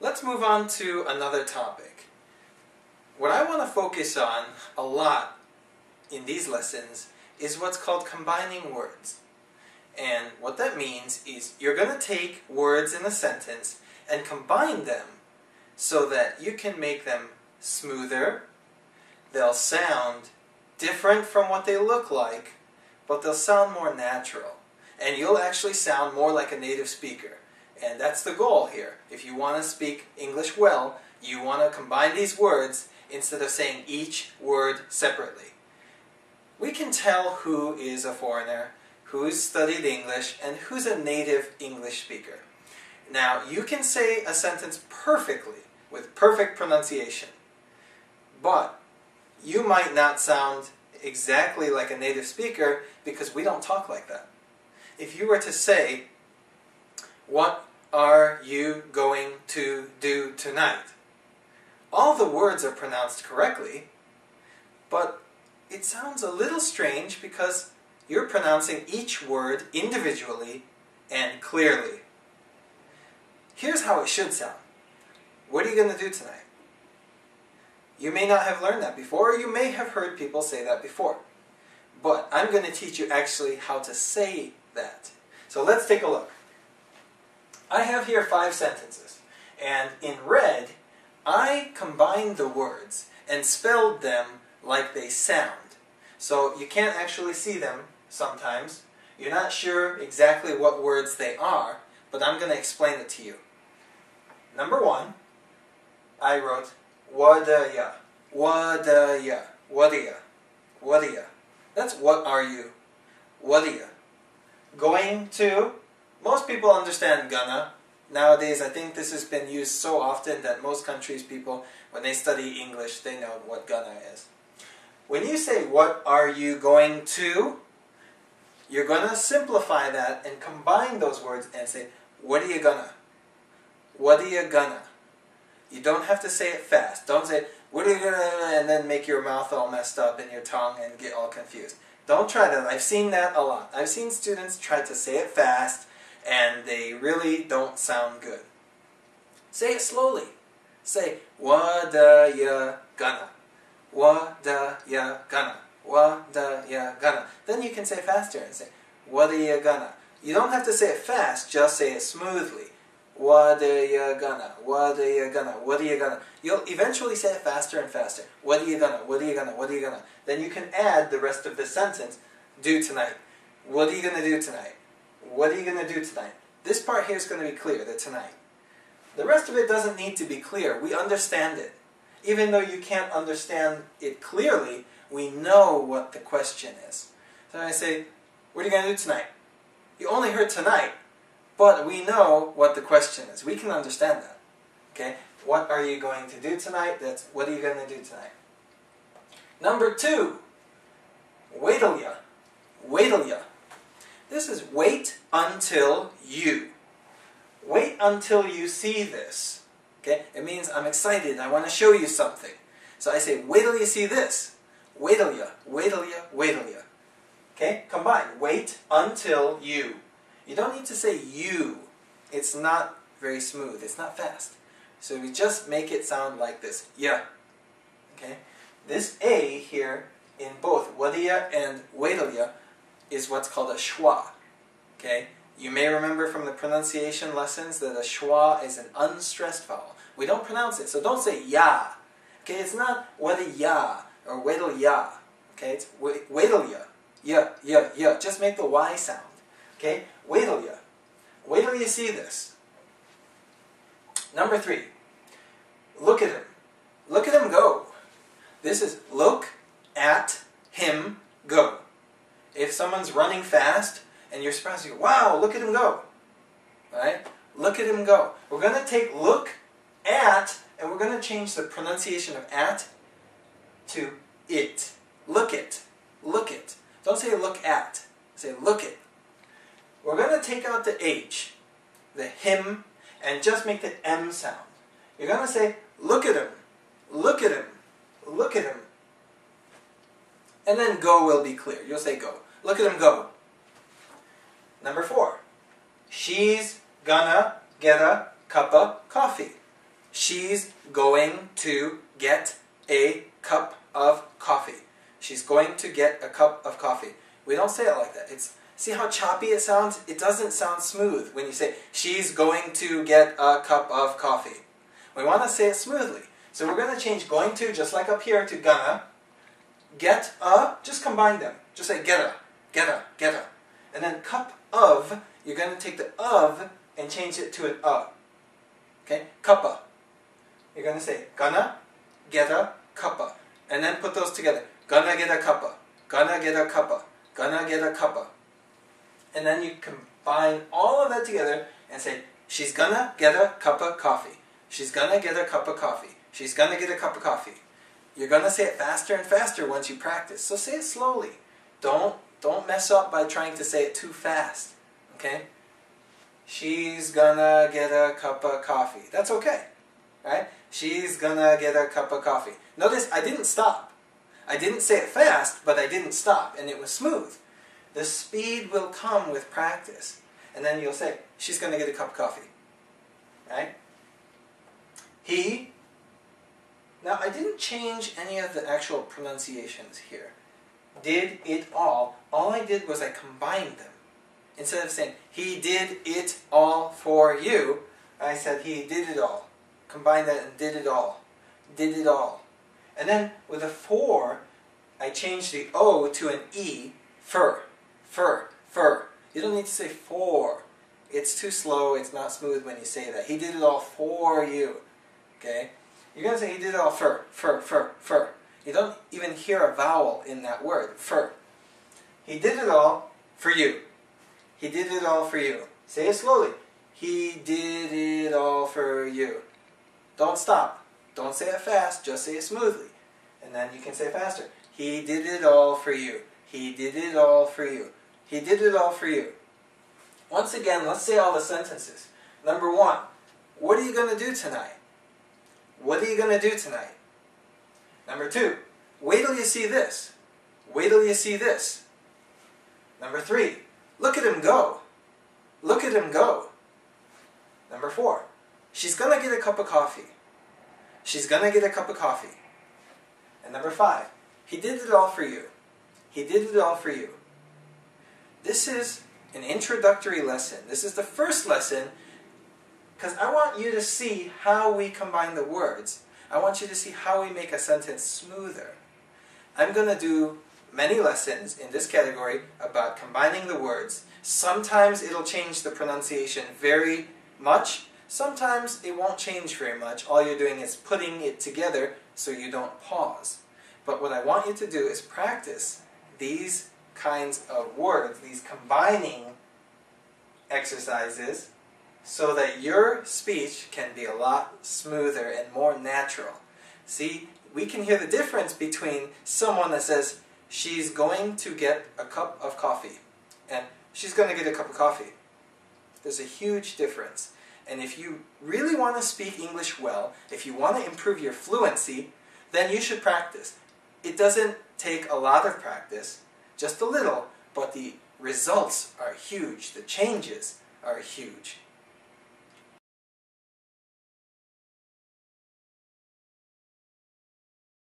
let's move on to another topic. What I want to focus on a lot in these lessons is what's called combining words. And what that means is you're going to take words in a sentence and combine them so that you can make them smoother, they'll sound different from what they look like, but they'll sound more natural. And you'll actually sound more like a native speaker. And that's the goal here. If you want to speak English well, you want to combine these words instead of saying each word separately. We can tell who is a foreigner, who's studied English, and who's a native English speaker. Now, you can say a sentence perfectly, with perfect pronunciation, but you might not sound exactly like a native speaker because we don't talk like that. If you were to say, "What are you going to do tonight?" all the words are pronounced correctly, but it sounds a little strange because you're pronouncing each word individually and clearly. Here's how it should sound. What are you going to do tonight? You may not have learned that before, or you may have heard people say that before. But I'm going to teach you actually how to say that. So let's take a look. I have here 5 sentences, and in red, I combined the words and spelled them like they sound. So you can't actually see them sometimes. You're not sure exactly what words they are, but I'm going to explain it to you. Number 1, I wrote wadaya, wadaya, wadaya, wadaya. That's what are you? Wadaya. Going to, most people understand gonna. Nowadays, I think this has been used so often that most countries' people, when they study English, they know what gonna is. When you say, what are you going to, you're going to simplify that and combine those words and say, what are you gonna? What are you gonna? You don't have to say it fast. Don't say, what are you gonna, and then make your mouth all messed up in your tongue and get all confused. Don't try that. I've seen that a lot. I've seen students try to say it fast and they really don't sound good. Say it slowly. Say, what are you gonna? What are you gonna? What are you gonna? Then you can say faster and say, what are you gonna? You don't have to say it fast, just say it smoothly. What are you gonna? What are you gonna? What are you gonna? You'll eventually say it faster and faster. What are you gonna? What are you gonna? What are you gonna? Then you can add the rest of the sentence. Do tonight. What are you gonna do tonight? What are you gonna do tonight? This part here is going to be clear, the tonight. The rest of it doesn't need to be clear. We understand it. Even though you can't understand it clearly, we know what the question is. So I say, what are you going to do tonight? You only heard tonight, but we know what the question is. We can understand that. Okay? What are you going to do tonight? That's what are you going to do tonight? Number 2, wait'll ya. Wait'll ya. This is wait until you. Wait until you see this. Okay? It means I'm excited. I want to show you something. So I say, wait till you see this. Wait till ya. Wait till ya. Wait till ya. Okay? Combine. Wait until you. You don't need to say you. It's not very smooth. It's not fast. So we just make it sound like this. Yeah. Okay? This A here in both wadiya and wait'll is what's called a schwa. Okay? You may remember from the pronunciation lessons that a schwa is an unstressed vowel. We don't pronounce it, so don't say ya. Okay? It's not wadiya or wait'll ya. Okay? It's wait'll ya. Yeah, yeah, yeah. Just make the Y sound. Okay? Wait'll ya. Wait till you see this. Number 3. Look at him. Look at him go. This is look at him go. If someone's running fast and you're surprised, you go, wow, look at him go. Right? Look at him go. We're going to take look at, and we're going to change the pronunciation of at to it. Look it. Look it. Don't say look at. Say look it. We're going to take out the H, the him, and just make the M sound. You're going to say, look at him. Look at him. Look at him. And then go will be clear. You'll say go. Look at him go. Number 4. She's gonna get a cup of coffee. she's going to get a cup of coffee. She's going to get a cup of coffee. We don't say it like that. See how choppy it sounds? It doesn't sound smooth when you say, she's going to get a cup of coffee. We want to say it smoothly. So we're going to change going to, just like up here, to gonna. Get a, just combine them. Just say get a. And then cup of, you're going to take the of and change it to an a. Okay? Cuppa. You're going to say gonna get a cuppa. And then put those together. Gonna get a cuppa. Gonna get a cuppa. Gonna get a cuppa. And then you combine all of that together and say, she's gonna get a cup of coffee. She's gonna get a cup of coffee. She's gonna get a cup of coffee. You're gonna say it faster and faster once you practice. So say it slowly. Don't mess up by trying to say it too fast. Okay? She's gonna get a cup of coffee. That's okay. Right? She's gonna get a cup of coffee. Notice I didn't stop. I didn't say it fast, but I didn't stop, and it was smooth. The speed will come with practice. And then you'll say, she's going to get a cup of coffee. Right? He. Now, I didn't change any of the actual pronunciations here. Did it all. All I did was I combined them. Instead of saying, he did it all for you, I said, he did it all. Combined that and did it all. Did it all. And then with a for, I changed the O to an E, fur. Fur. You don't need to say for. It's too slow, it's not smooth when you say that. He did it all for you. Okay? You're going to say he did it all fur. You don't even hear a vowel in that word, fur. He did it all for you. He did it all for you. Say it slowly. He did it all for you. Don't stop. Don't say it fast, just say it smoothly. And then you can say it faster. He did it all for you. He did it all for you. He did it all for you. Once again, let's say all the sentences. Number 1, what are you going to do tonight? What are you going to do tonight? Number 2, wait till you see this. Wait till you see this. Number 3, look at him go. Look at him go. Number 4, she's going to get a cup of coffee. She's going to get a cup of coffee. And number 5, he did it all for you. He did it all for you. This is an introductory lesson. This is the first lesson because I want you to see how we combine the words. I want you to see how we make a sentence smoother. I'm going to do many lessons in this category about combining the words. Sometimes it'll change the pronunciation very much. Sometimes it won't change very much. All you're doing is putting it together so you don't pause. But what I want you to do is practice these kinds of words, these combining exercises, so that your speech can be a lot smoother and more natural. See, we can hear the difference between someone that says, she's going to get a cup of coffee, and she's going to get a cup of coffee. There's a huge difference. And if you really want to speak English well, if you want to improve your fluency, then you should practice. It doesn't take a lot of practice, just a little, but the results are huge. The changes are huge.